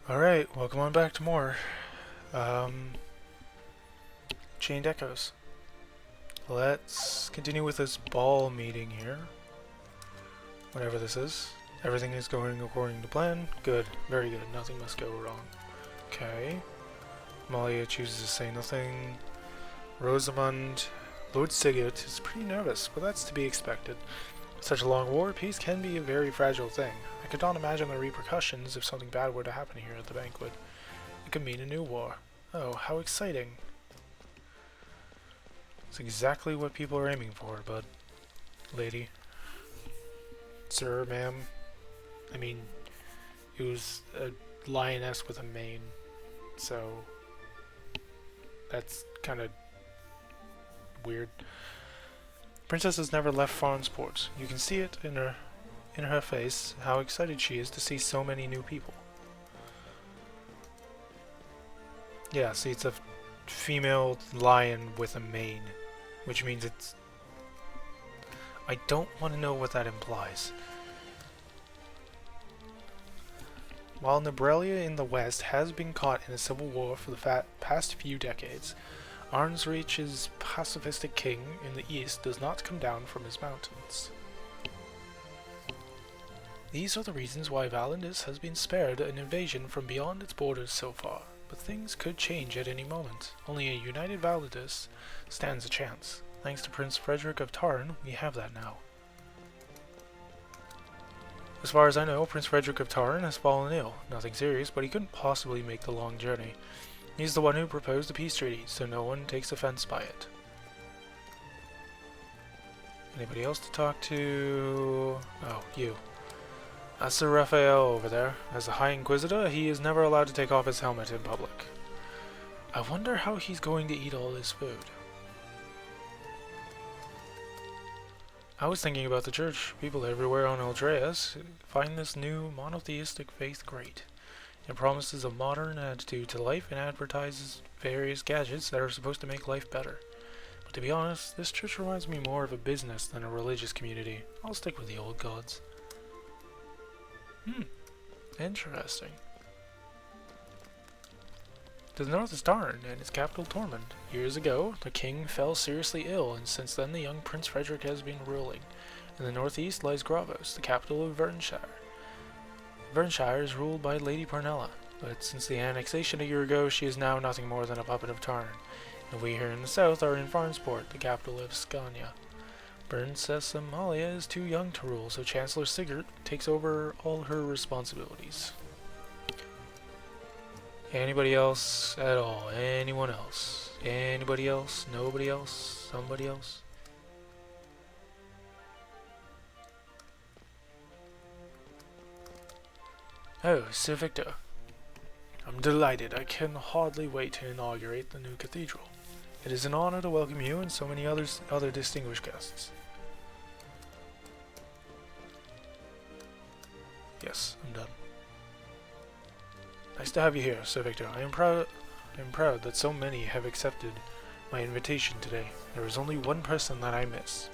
Alright, welcome on back to more. Um, Chained Echoes. Let's continue with this ball meeting here. Whatever this is. Everything is going according to plan. Good, very good. Nothing must go wrong. Okay. Malia chooses to say nothing. Rosamund. Lord Sigurd is pretty nervous, but that's to be expected. Such a long war, peace can be a very fragile thing. I could not imagine the repercussions if something bad were to happen here at the banquet. It could mean a new war. Oh, how exciting. It's exactly what people are aiming for, but... Lady. Sir, ma'am. I mean, it was a lioness with a mane, so... That's kind of... weird. Princess has never left Farnsport. You can see it in her face, how excited she is to see so many new people. Yeah, see, it's a female lion with a mane, which means it's... I don't want to know what that implies. While Nebrelia in the west has been caught in a civil war for the past few decades, Arnsreach's pacifistic king in the east does not come down from his mountains. These are the reasons why Valendis has been spared an invasion from beyond its borders so far, but things could change at any moment. Only a united Valendis stands a chance. Thanks to Prince Frederick of Tarn, we have that now. As far as I know, Prince Frederick of Tarn has fallen ill. Nothing serious, but he couldn't possibly make the long journey. He's the one who proposed the peace treaty, so no one takes offense by it. Anybody else to talk to? Oh, you. That's Sir Raphael over there. As the High Inquisitor, he is never allowed to take off his helmet in public. I wonder how he's going to eat all this food. I was thinking about the church. People everywhere on Eldreas find this new monotheistic faith great. It promises a modern attitude to life and advertises various gadgets that are supposed to make life better. But to be honest, this church reminds me more of a business than a religious community. I'll stick with the old gods. Interesting. To the north is Tarn, and its capital Tormund. Years ago, the king fell seriously ill, and since then the young Prince Frederick has been ruling. In the northeast lies Gravos, the capital of Vernshire. Vernshire is ruled by Lady Parnella, but since the annexation a year ago, she is now nothing more than a puppet of Tarn. And we here in the south are in Farnsport, the capital of Scania. Princess Amalia is too young to rule, so Chancellor Sigurd takes over all her responsibilities. Anybody else at all? Anyone else? Anybody else? Nobody else? Somebody else? Oh, Sir Victor. I'm delighted. I can hardly wait to inaugurate the new cathedral. It is an honor to welcome you and so many other distinguished guests. Yes, I'm done. Nice to have you here, Sir Victor. I am proud that so many have accepted my invitation today. There is only one person that I miss.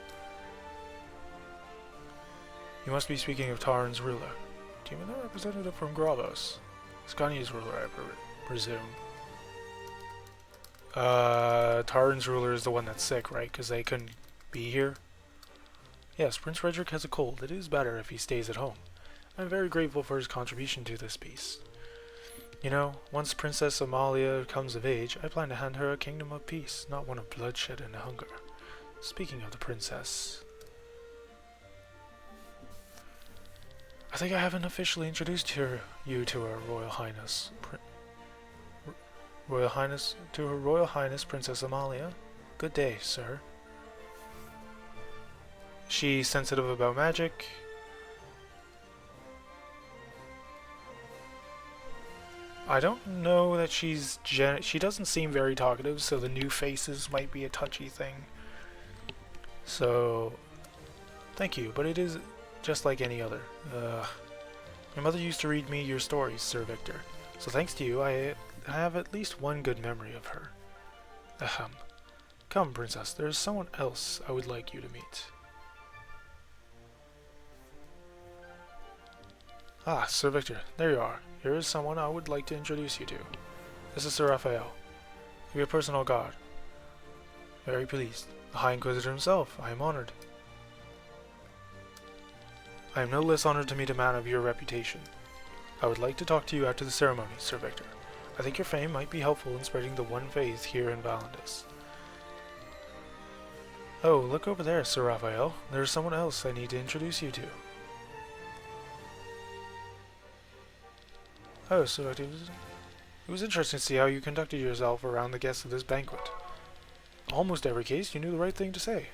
You must be speaking of Tarn's ruler. Do you mean the representative from Gravos? Scania's ruler, I presume. Tarn's ruler is the one that's sick, right? Because they couldn't be here? Yes, Prince Frederick has a cold. It is better if he stays at home. I'm very grateful for his contribution to this peace. You know, once Princess Amalia comes of age, I plan to hand her a kingdom of peace, not one of bloodshed and hunger. Speaking of the princess... I think I haven't officially introduced you to her Royal Highness. To her Royal Highness Princess Amalia. Good day, sir. She's sensitive about magic. I don't know that she doesn't seem very talkative, so the new faces might be a touchy thing. So, thank you, but it is just like any other. My mother used to read me your stories, Sir Victor. So thanks to you, I have at least one good memory of her. Ahem. Come, Princess, there is someone else I would like you to meet. Ah, Sir Victor, there you are. here is someone I would like to introduce you to. This is Sir Raphael, your personal guard. Very pleased. The High Inquisitor himself. I am honored. I am no less honored to meet a man of your reputation. I would like to talk to you after the ceremony, Sir Victor. I think your fame might be helpful in spreading the one faith here in Valandis. Oh, look over there, Sir Raphael. There is someone else I need to introduce you to. Oh, so it was interesting to see how you conducted yourself around the guests of this banquet. Almost every case, you knew the right thing to say.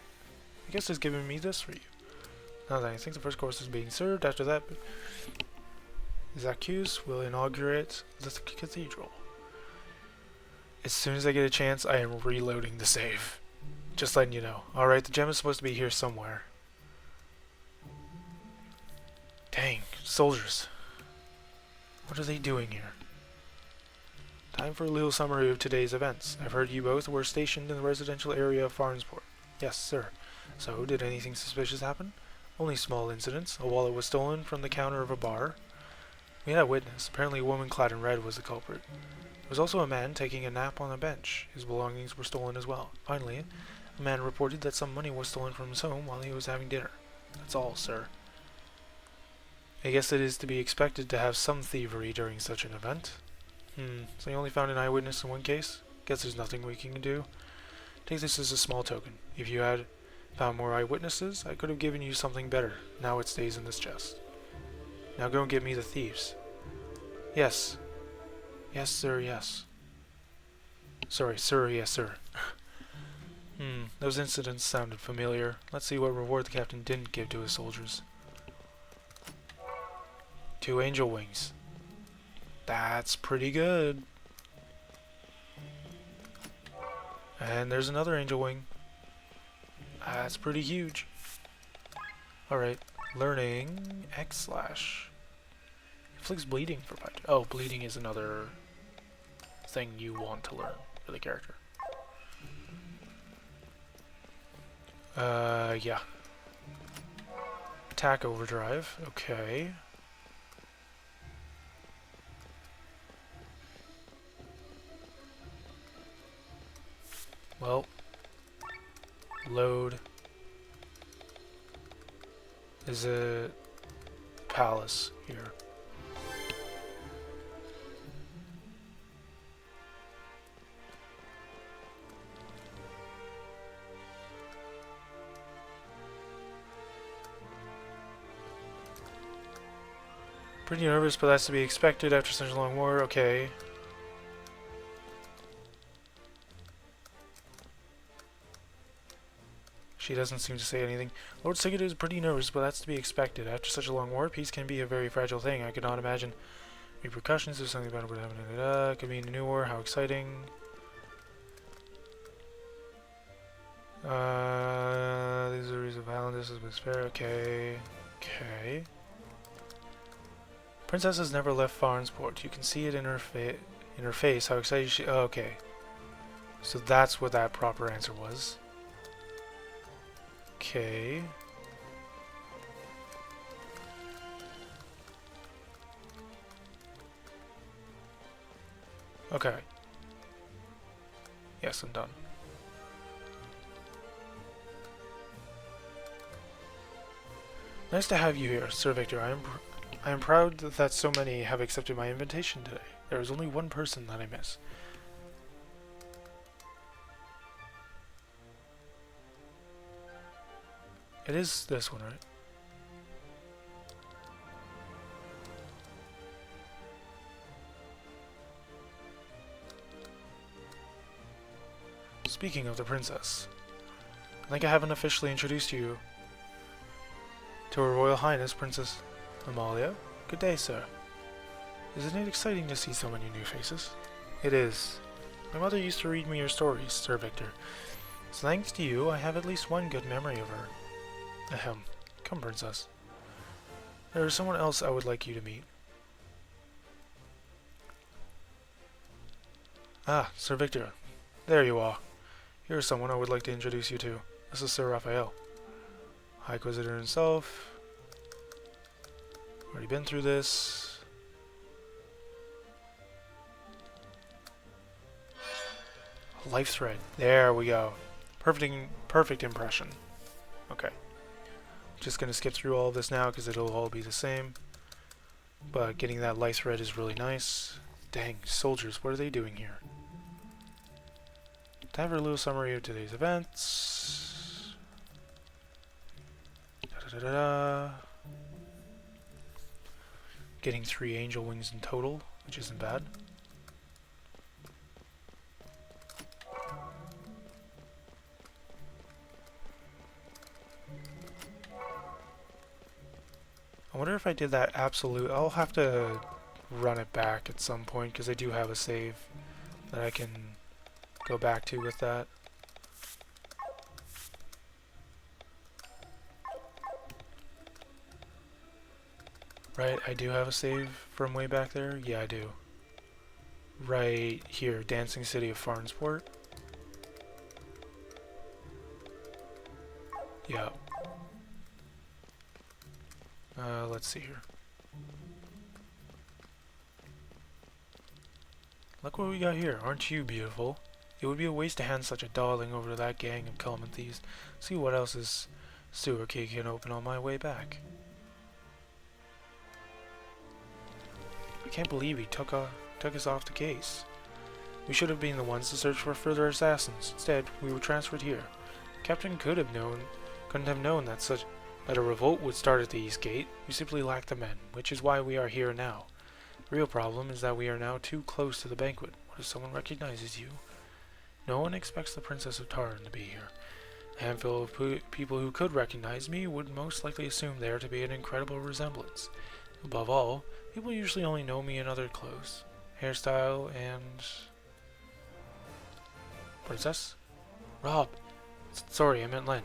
I guess it's given me this for you. Now then, I think the first course is being served. After that, Zacchaeus will inaugurate the cathedral. As soon as I get a chance, I am reloading the save. Just letting you know. Alright, the gem is supposed to be here somewhere. Dang, soldiers. What are they doing here? Time for a little summary of today's events. I've heard you both were stationed in the residential area of Farnsport. Yes, sir. So, did anything suspicious happen? Only small incidents. A wallet was stolen from the counter of a bar. We had a witness. Apparently a woman clad in red was the culprit. There was also a man taking a nap on a bench. His belongings were stolen as well. Finally, a man reported that some money was stolen from his home while he was having dinner. That's all, sir. I guess it is to be expected to have some thievery during such an event. So you only found an eyewitness in one case? Guess there's nothing we can do. Take this as a small token. If you had found more eyewitnesses, I could have given you something better. Now it stays in this chest. Now go and get me the thieves. Yes. Yes, sir, yes. Sorry, sir, yes, sir. Those incidents sounded familiar. Let's see what reward the captain didn't give to his soldiers. 2 angel wings. That's pretty good. And there's another angel wing. That's pretty huge. Alright, learning X/. Inflicts bleeding for 5. Oh, bleeding is another thing you want to learn for the character. Yeah. Attack overdrive. Okay. Well, load is a palace here. Pretty nervous, but that's to be expected after such a long war. Okay. She doesn't seem to say anything. Lord Sigurd is pretty nervous, but that's to be expected. After such a long war, peace can be a very fragile thing. I could not imagine repercussions if something bad would happen. Could be a new war. How exciting. These are the reasons of Valandis is fair. Okay. Okay. Princess has never left Farnsport. You can see it in her face. How excited she. Oh, okay. So that's what that proper answer was. Okay. Okay. Yes, I'm done. Nice to have you here, Sir Victor. I am proud that so many have accepted my invitation today. There is only one person that I miss. It is this one, right? Speaking of the princess, I think I haven't officially introduced you to Her Royal Highness, Princess Amalia. Good day, sir. Isn't it exciting to see so many new faces? It is. My mother used to read me your stories, Sir Victor. So thanks to you, I have at least one good memory of her. Ahem. Come, princess. There is someone else I would like you to meet. Ah, Sir Victor. There you are. Here is someone I would like to introduce you to. This is Sir Raphael. High Inquisitor himself. Already been through this. Life thread. There we go. Perfect impression. Okay. Just gonna skip through all of this now because it'll all be the same. But getting that life thread is really nice. Dang, soldiers, what are they doing here? Time for a little summary of today's events. Da-da-da-da-da. Getting 3 angel wings in total, which isn't bad. I wonder if I did that absolute. I'll have to run it back at some point because I do have a save that I can go back to with that. Right, I do have a save from way back there. Yeah, I do. Right here, Dancing City of Farnsport. Yeah. Let's see here. Look what we got here. Aren't you beautiful? It would be a waste to hand such a darling over to that gang of common thieves. See what else this sewer key can open on my way back. I can't believe he took us off the case. We should have been the ones to search for further assassins. Instead, we were transferred here. Captain couldn't have known that a revolt would start at the East Gate. We simply lacked the men, which is why we are here now. The real problem is that we are now too close to the banquet. What if someone recognizes you? No one expects the Princess of Tarn to be here. A handful of people who could recognize me would most likely assume there to be an incredible resemblance. Above all, people usually only know me in other clothes. Hairstyle and... Princess? Rob! Sorry, I meant Len.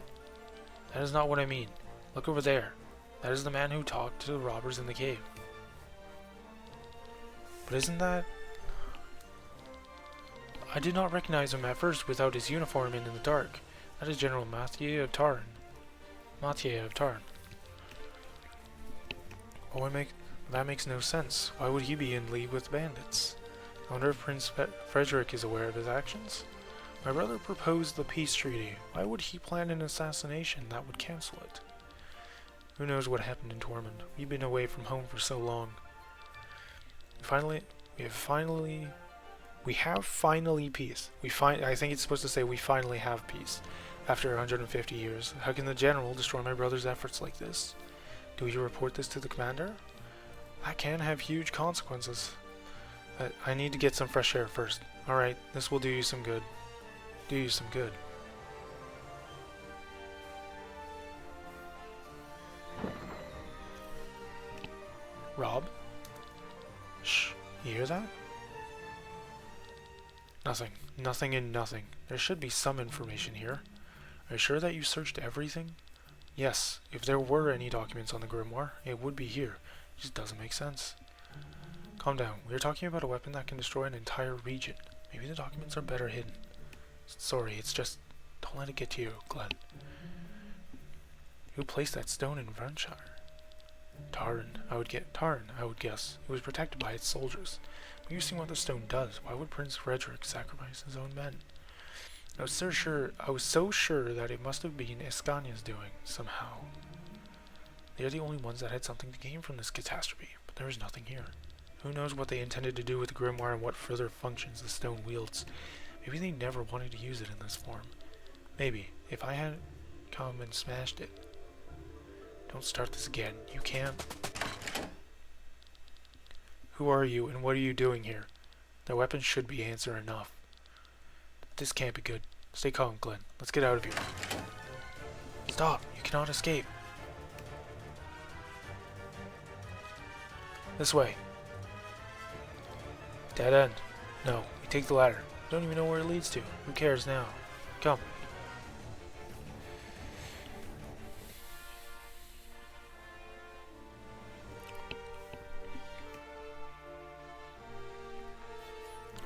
That is not what I mean. Look over there. That is the man who talked to the robbers in the cave. But isn't that... I did not recognize him at first without his uniform and in the dark. That is General Mathieu of Tarn. Oh, that makes no sense. Why would he be in league with bandits? I wonder if Prince Frederick is aware of his actions? My brother proposed the peace treaty. Why would he plan an assassination that would cancel it? Who knows what happened in Tormund? We've been away from home for so long. We have finally peace. I think it's supposed to say we finally have peace after 150 years. How can the general destroy my brother's efforts like this? Do we report this to the commander? That can have huge consequences. I need to get some fresh air first. Alright, this will do you some good. Do you some good. Rob? Shh, you hear that? Nothing. Nothing and nothing. There should be some information here. Are you sure that you searched everything? Yes, if there were any documents on the grimoire, it would be here. It just doesn't make sense. Calm down. We are talking about a weapon that can destroy an entire region. Maybe the documents are better hidden. Sorry, it's just... Don't let it get to you, Glenn. Who placed that stone in Vernshire? Tarn, I would guess. It was protected by its soldiers. But you've seen what the stone does. Why would Prince Frederick sacrifice his own men? I was so sure that it must have been Escania's doing, somehow. They are the only ones that had something to gain from this catastrophe, but there is nothing here. Who knows what they intended to do with the grimoire and what further functions the stone wields. Maybe they never wanted to use it in this form. Maybe, if I had come and smashed it. Don't start this again. You can't. Who are you and what are you doing here? The weapon should be answer enough. This can't be good. Stay calm, Glenn. Let's get out of here. Stop! You cannot escape. This way. Dead end. No, we take the ladder. Don't even know where it leads to. Who cares now? Come.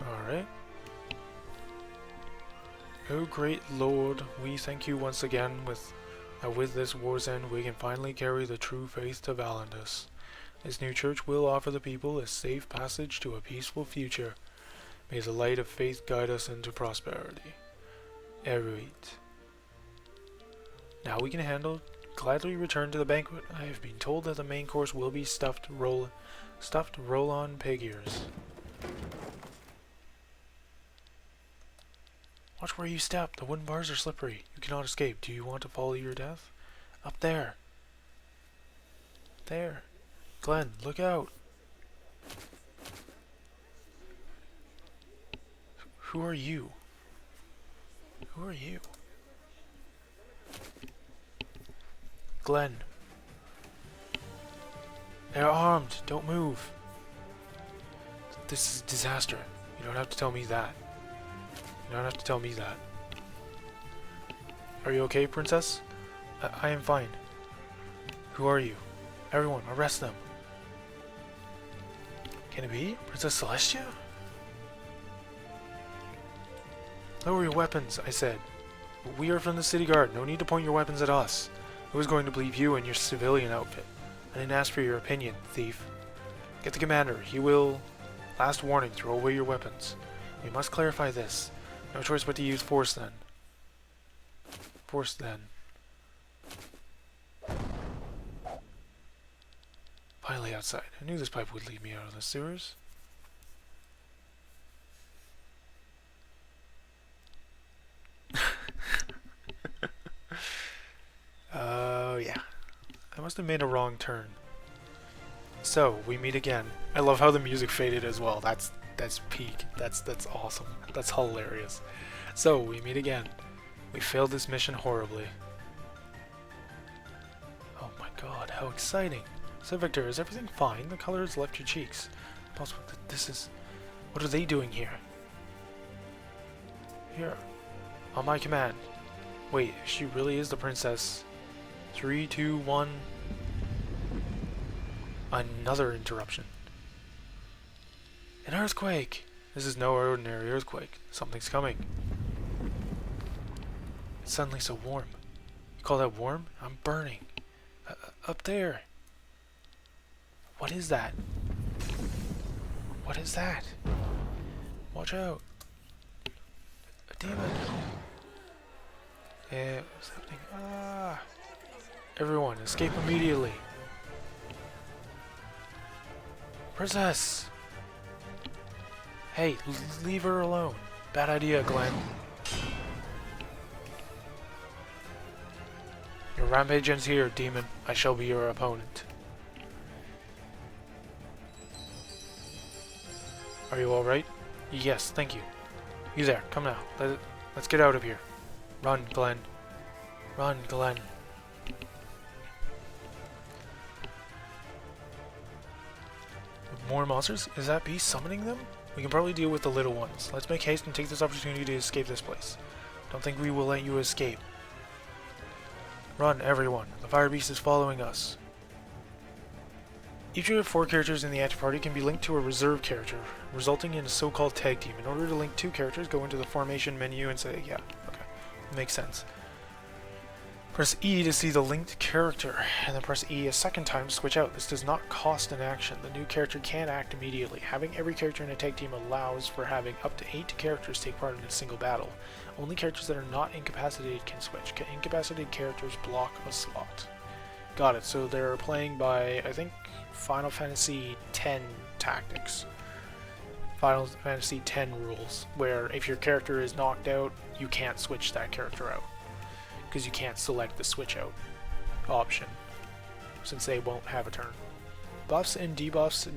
Alright. Oh great Lord, we thank you once again that with this war's end we can finally carry the true faith to Valandus. This new church will offer the people a safe passage to a peaceful future. May the light of faith guide us into prosperity. Eruit. Now we can gladly return to the banquet. I have been told that the main course will be stuffed roll-on pig ears. Watch where you step. The wooden bars are slippery. You cannot escape. Do you want to follow your death? Up there. There. Glenn, look out. Who are you? Who are you? Glenn. They're armed. Don't move. This is a disaster. You don't have to tell me that. You don't have to tell me that. Are you okay, Princess? I am fine. Who are you? Everyone, arrest them. Can it be? Princess Celestia? Lower your weapons, I said. We are from the city guard. No need to point your weapons at us. Who is going to believe you in your civilian outfit? I didn't ask for your opinion, thief. Get the commander. He will... Last warning, throw away your weapons. We must clarify this. No choice but to use force then. Force then. Finally outside. I knew this pipe would lead me out of the sewers. Oh, yeah. I must have made a wrong turn. So, we meet again. I love how the music faded as well. That's peak. That's awesome. That's hilarious. So, we meet again. We failed this mission horribly. Oh my god, how exciting. So, Victor, is everything fine? The color has left your cheeks. Possible that this is... What are they doing here? Here. On my command. Wait, she really is the princess. 3, 2, 1... Another interruption. An earthquake! This is no ordinary earthquake. Something's coming. It's suddenly so warm. You call that warm? I'm burning. Up there. What is that? What is that? Watch out. A demon. What's happening? Ah! Everyone, escape immediately. Princess! Hey, leave her alone. Bad idea, Glenn. Your rampage ends here, demon. I shall be your opponent. Are you alright? Yes, thank you. You there, come now. Let's get out of here. Run, Glenn. Run, Glenn. More monsters? Is that beast summoning them? We can probably deal with the little ones. Let's make haste and take this opportunity to escape this place. Don't think we will let you escape. Run, everyone. The fire beast is following us. Each of the 4 characters in the active party can be linked to a reserve character, resulting in a so-called tag team. In order to link 2 characters, go into the formation menu and say, yeah, okay, makes sense. Press E to see the linked character, and then press E a second time to switch out. This does not cost an action. The new character can act immediately. Having every character in a tag team allows for having up to 8 characters take part in a single battle. Only characters that are not incapacitated can switch. Incapacitated characters block a slot. Got it. So they're playing by, I think, Final Fantasy X tactics. Final Fantasy X rules, where if your character is knocked out, you can't switch that character out. Because you can't select the switch out option, since they won't have a turn. Buffs and debuffs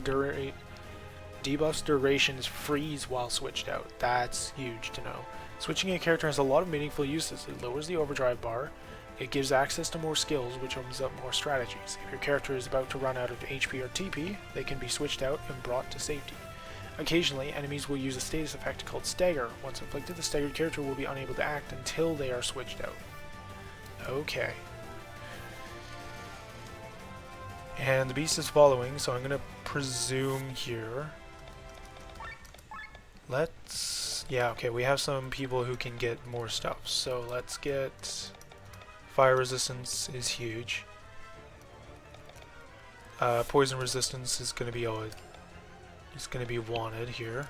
durations freeze while switched out. That's huge to know. Switching a character has a lot of meaningful uses. It lowers the overdrive bar, it gives access to more skills, which opens up more strategies. If your character is about to run out of HP or TP, they can be switched out and brought to safety. Occasionally, enemies will use a status effect called Stagger. Once inflicted, the staggered character will be unable to act until they are switched out. Okay. And the beast is following, so I'm going to presume here. Let's... Yeah, okay, we have some people who can get more stuff. So let's get... Fire resistance is huge. Poison resistance is going to be wanted here.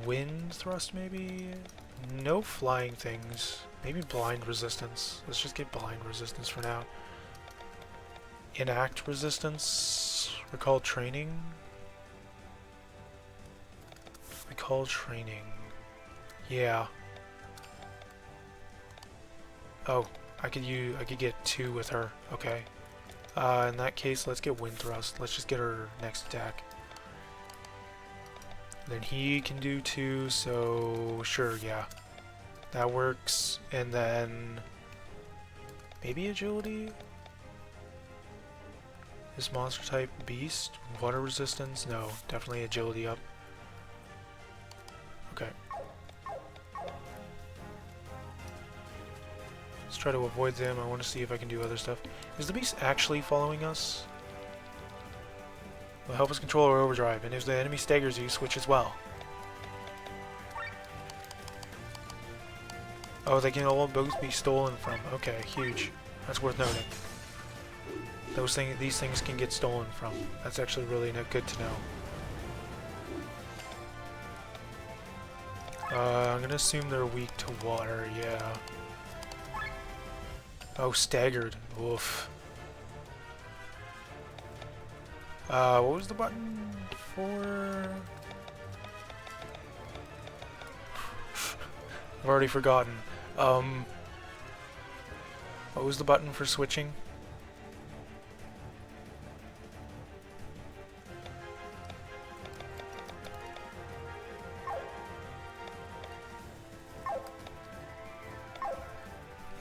Wind thrust, maybe? No flying things. Maybe blind resistance. Let's just get blind resistance for now. Enact resistance. Recall training. Recall training. Yeah. Oh, I could get 2 with her. Okay. In that case, let's get wind thrust. Let's just get her next attack. Then he can do 2, so sure, yeah. That works. And then maybe agility? This monster type beast? Water resistance? No, definitely agility up. Okay. Let's try to avoid them. I want to see if I can do other stuff. Is the beast actually following us? Will help us control our overdrive, and if the enemy staggers you, switch as well. Oh, they can all both be stolen from. Okay, huge. That's worth noting. These things can get stolen from. That's actually really good to know. I'm gonna assume they're weak to water, yeah. Oh, staggered. Oof. What was the button for? I've already forgotten. What was the button for switching?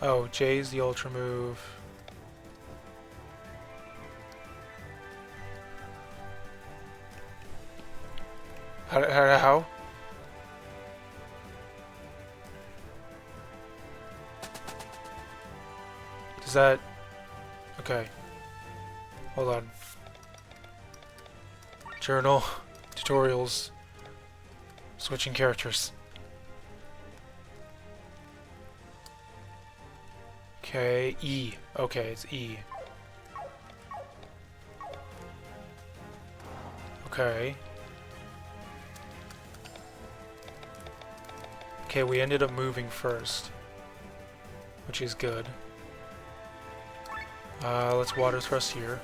Oh, J is the ultra move. How? Does that... Okay. Hold on. Journal. Tutorials. Switching characters. Okay, E. Okay, it's E. Okay. Okay, we ended up moving first, which is good. Let's water thrust here.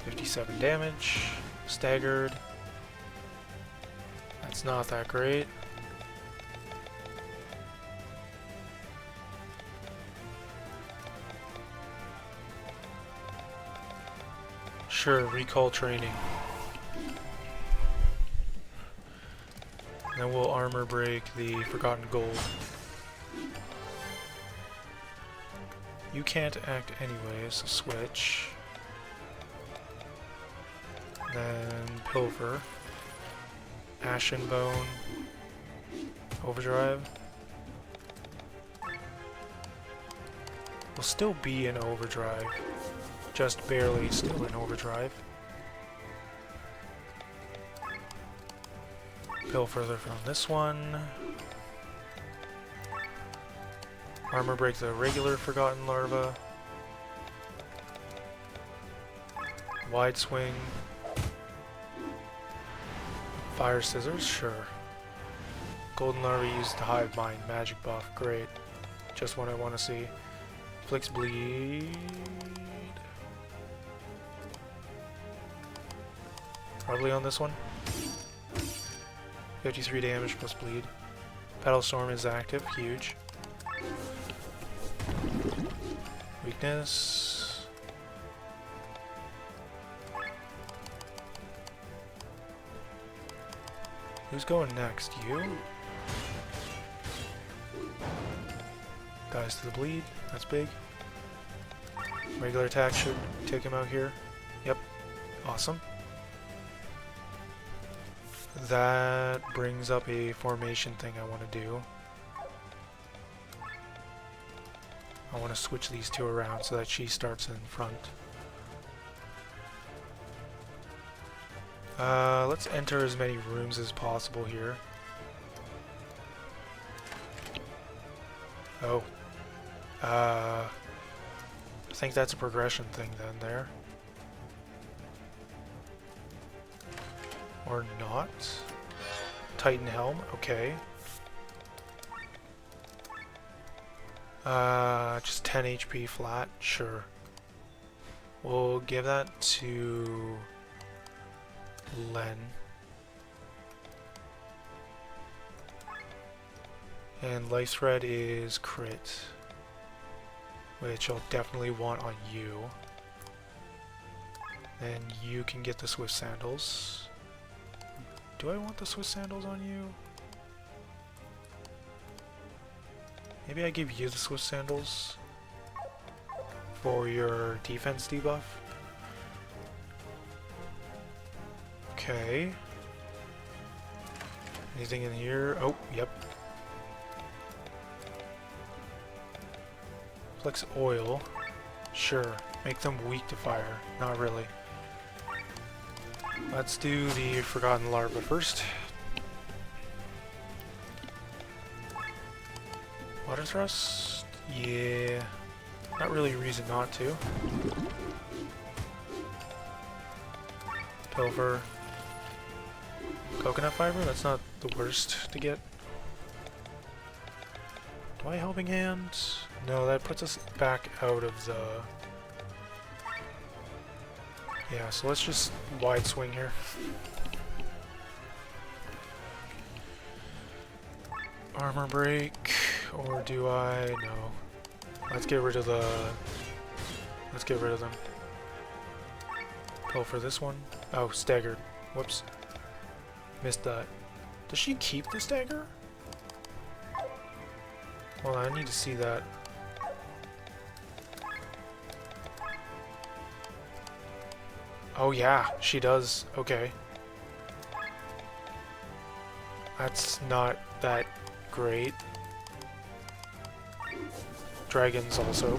57 damage. Staggered. That's not that great. Sure, recall training. Then we'll armor break the Forgotten Gold. You can't act anyway, so switch. Then Pilfer. Ashen Bone. Overdrive. We'll still be in overdrive. Just barely still in overdrive. Pill further from this one. Armor break the regular Forgotten Larva. Wide swing. Fire scissors, sure. Golden Larva used to hive mind. Magic buff, great. Just what I want to see. Flicks bleed. Probably on this one. 53 damage plus bleed. Petal Storm is active, huge. Weakness. Who's going next? You? Dies to the bleed, that's big. Regular attack should take him out here. Yep, awesome. That brings up a formation thing I want to do. I want to switch these two around so that she starts in front. Let's enter as many rooms as possible here. Oh. I think that's a progression thing then there. Or not. Titan Helm, okay. Just 10 HP flat, sure. We'll give that to Len. And Life Thread is crit, which I'll definitely want on you. And you can get the Swift Sandals. Do I want the Swift Sandals on you? Maybe I give you the Swift Sandals for your defense debuff. Okay. Anything in here? Oh, yep. Flex oil. Sure. Make them weak to fire. Not really. Let's do the Forgotten Larva first. Water Thrust? Yeah. Not really a reason not to. Pilfer. Coconut Fiber? That's not the worst to get. Do I Helping Hand? No, that puts us back out of the... Yeah, so let's just wide swing here. Armor break, or do I? No. Let's get rid of the... Let's get rid of them. Pull for this one. Oh, staggered. Whoops. Missed that. Does she keep the stagger? Well, I need to see that. Oh yeah, she does. Okay. That's not that great. Dragons also.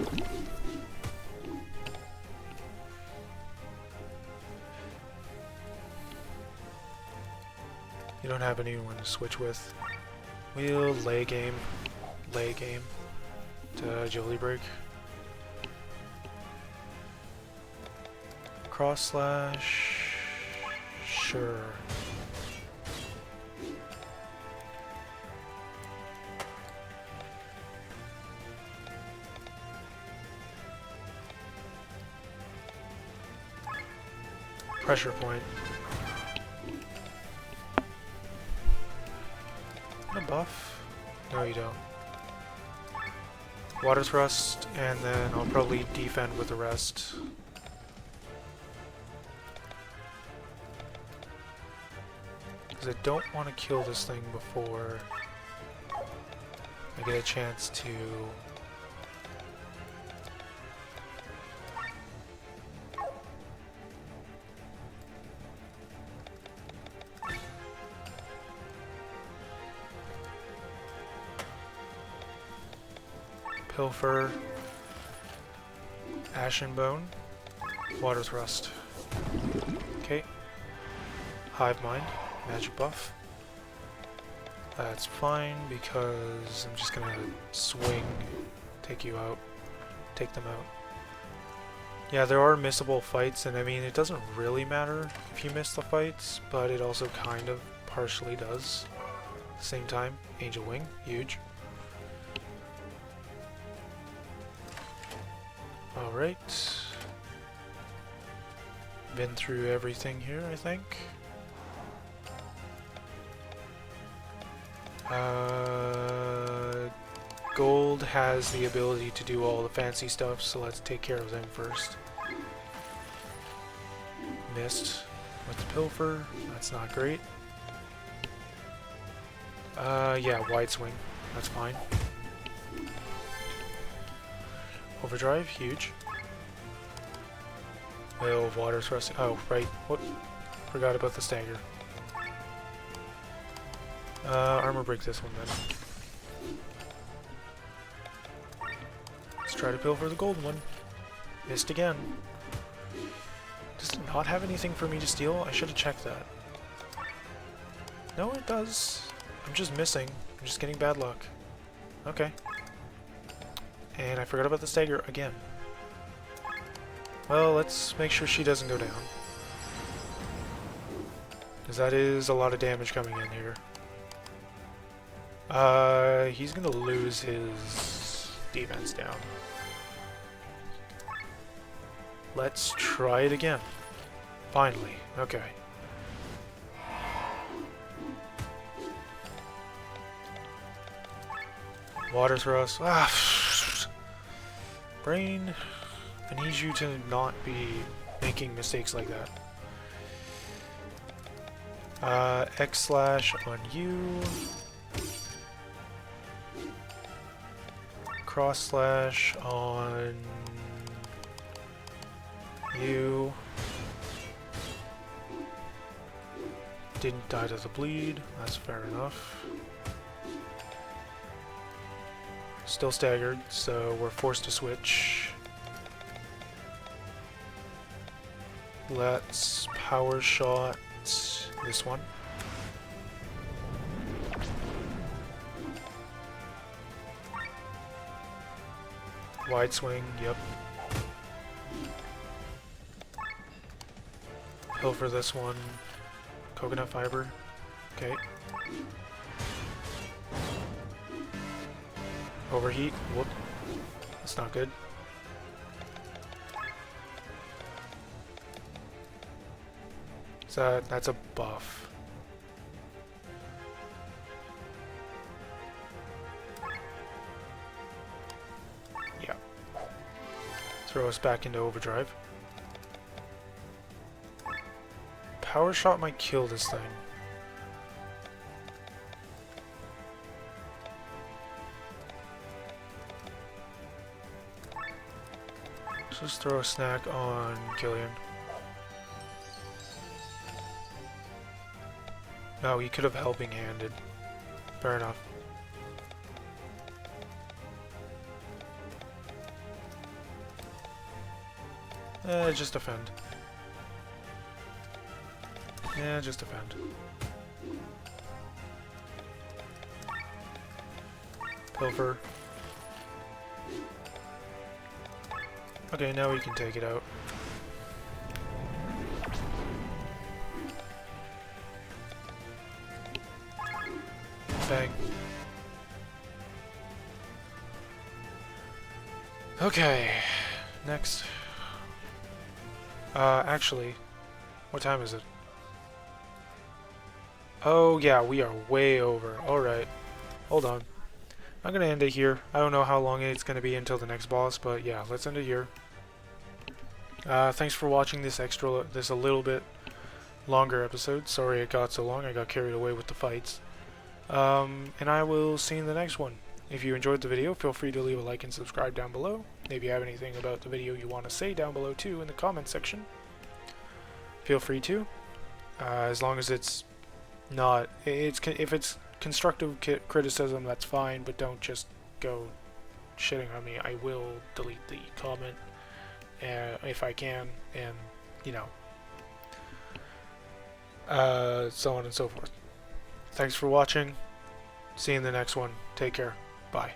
You don't have anyone to switch with. We'll lay game to Agility Break. Cross slash. Sure. Pressure point. A buff? No, you don't. Water Thrust, and then I'll probably defend with the rest. Because I don't want to kill this thing before I get a chance to... Pilfer, Ashen Bone, Water Thrust. Okay. Hive Mind, magic buff. That's fine because I'm just gonna swing, take you out, take them out. Yeah, there are missable fights, and I mean, it doesn't really matter if you miss the fights, but it also kind of partially does. At the same time, Angel Wing, huge. Alright. Been through everything here, I think. Gold has the ability to do all the fancy stuff, so let's take care of them first. Missed with the Pilfer, that's not great. Yeah, wide swing, that's fine. Overdrive, huge. Oh, water thrust. Oh, right. What? Forgot about the stagger. Armor break this one then. Let's try to pilfer the golden one. Missed again. Does it not have anything for me to steal? I should have checked that. No, it does. I'm just missing. I'm just getting bad luck. Okay. And I forgot about the stagger again. Well, let's make sure she doesn't go down. Because that is a lot of damage coming in here. He's gonna lose his defense down. Let's try it again. Finally. Okay. Water thrust. Ah, brain. I need you to not be making mistakes like that. X slash on you. Cross slash on you. Didn't die to the bleed. That's fair enough. Still staggered, so we're forced to switch. Let's power shot this one. Wide swing, yep. Pilfer this one. Coconut fiber. Okay. Overheat. Whoop. That's not good. So that's a buff. Yeah. Throw us back into overdrive. Power shot might kill this thing. Just throw a snack on Killian. No, he could have helping handed. Fair enough. Just defend. Yeah, just defend. Pilfer. Okay, now we can take it out. Bang. Okay, next. Actually, what time is it? Oh yeah, we are way over. Alright, hold on. I'm gonna end it here. I don't know how long it's gonna be until the next boss, but yeah, let's end it here. Thanks for watching this a little bit longer episode. Sorry it got so long, I got carried away with the fights. And I will see you in the next one. If you enjoyed the video, feel free to leave a like and subscribe down below. Maybe you have anything about the video you want to say down below too in the comment section. Feel free to. As long as it's not... if it's constructive criticism, that's fine, but don't just go shitting on me. I will delete the comment if I can, and, you know, so on and so forth. Thanks for watching. See you in the next one. Take care. Bye.